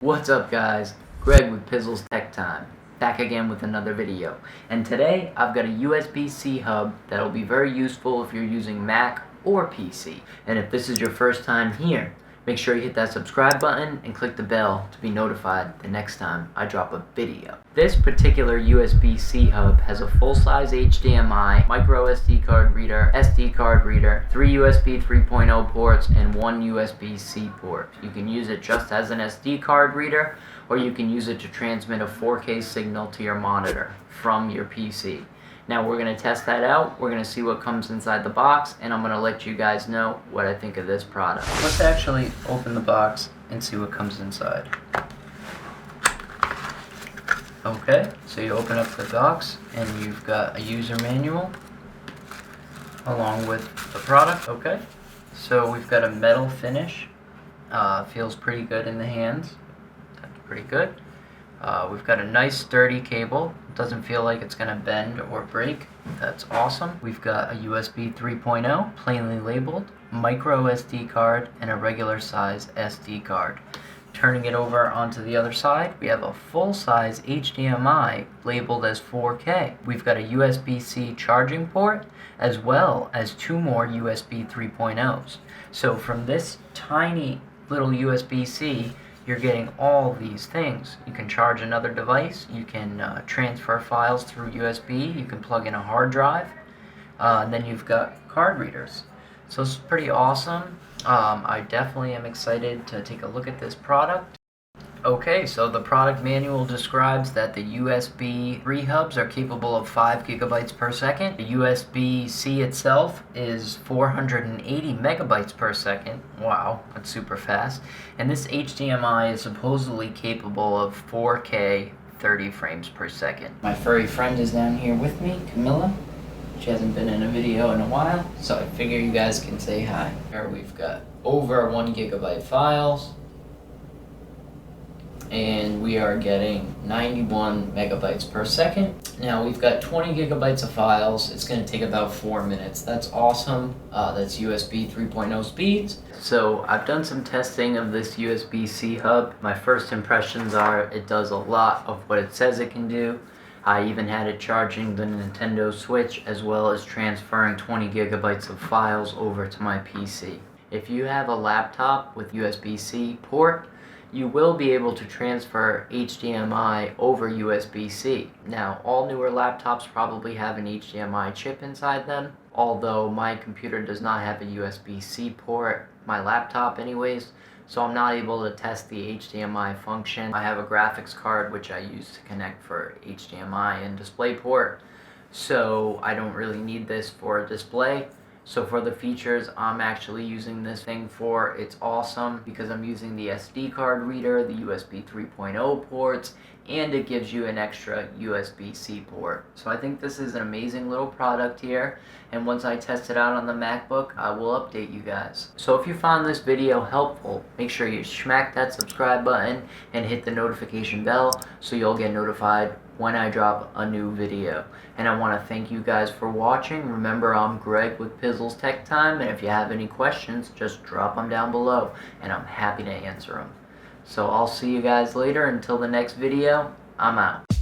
What's up guys, Greg with PizzlesTechTime, back again with another video. And today I've got a USB C hub that'll be very useful if you're using Mac or PC. And if this is your first time here, make sure you hit that subscribe button and click the bell to be notified the next time I drop a video. This particular USB C hub has a full-size HDMI, micro SD card reader, SD card reader, 3 USB 3.0 ports, and 1 USB-C port. You can use it just as an SD card reader, or you can use it to transmit a 4K signal to your monitor from your PC. Now we're going to test that out, we're going to see what comes inside the box, and I'm going to let you guys know what I think of this product. Let's actually open the box and see what comes inside. Okay, so you open up the box and you've got a user manual along with the product. Okay, so we've got a metal finish, feels pretty good in the hands, that's pretty good. We've got a nice sturdy cable. Doesn't feel like it's going to bend or break. That's awesome. We've got a USB 3.0, plainly labeled, micro SD card, and a regular size SD card. Turning it over onto the other side, we have a full-size HDMI labeled as 4K. We've got a USB-C charging port, as well as 2 more USB 3.0s. So from this tiny little USB-C, you're getting all these things. You can charge another device, you can transfer files through USB, you can plug in a hard drive, and then you've got card readers. So it's pretty awesome. I definitely am excited to take a look at this product. Okay, so the product manual describes that the USB 3 hubs are capable of 5 gigabytes per second. The USB-C itself is 480 megabytes per second. Wow, that's super fast. And this HDMI is supposedly capable of 4K 30 frames per second. My furry friend is down here with me, Camilla. She hasn't been in a video in a while, so I figure you guys can say hi. Here we've got over 1 gigabyte files, and we are getting 91 megabytes per second. Now we've got 20 gigabytes of files. It's going to take about 4 minutes. That's awesome. That's USB 3.0 speeds. So I've done some testing of this USB-C hub. My first impressions are it does a lot of what it says it can do. I even had it charging the Nintendo Switch, as well as transferring 20 gigabytes of files over to my PC. If you have a laptop with USB-C port, you will be able to transfer HDMI over USB-C. Now, all newer laptops probably have an HDMI chip inside them, although my computer does not have a USB-C port, my laptop anyways, so I'm not able to test the HDMI function. I have a graphics card which I use to connect for HDMI and DisplayPort, so I don't really need this for a display. So for the features I'm actually using this thing for, it's awesome because I'm using the SD card reader, the USB 3.0 ports, and it gives you an extra USB-C port. So I think this is an amazing little product here, and once I test it out on the MacBook, I will update you guys. So if you found this video helpful, make sure you smack that subscribe button and hit the notification bell so you'll get notified when I drop a new video. And I want to thank you guys for watching. Remember, I'm Greg with PizzlesTechTime, and if you have any questions, just drop them down below, and I'm happy to answer them. So I'll see you guys later. Until the next video, I'm out.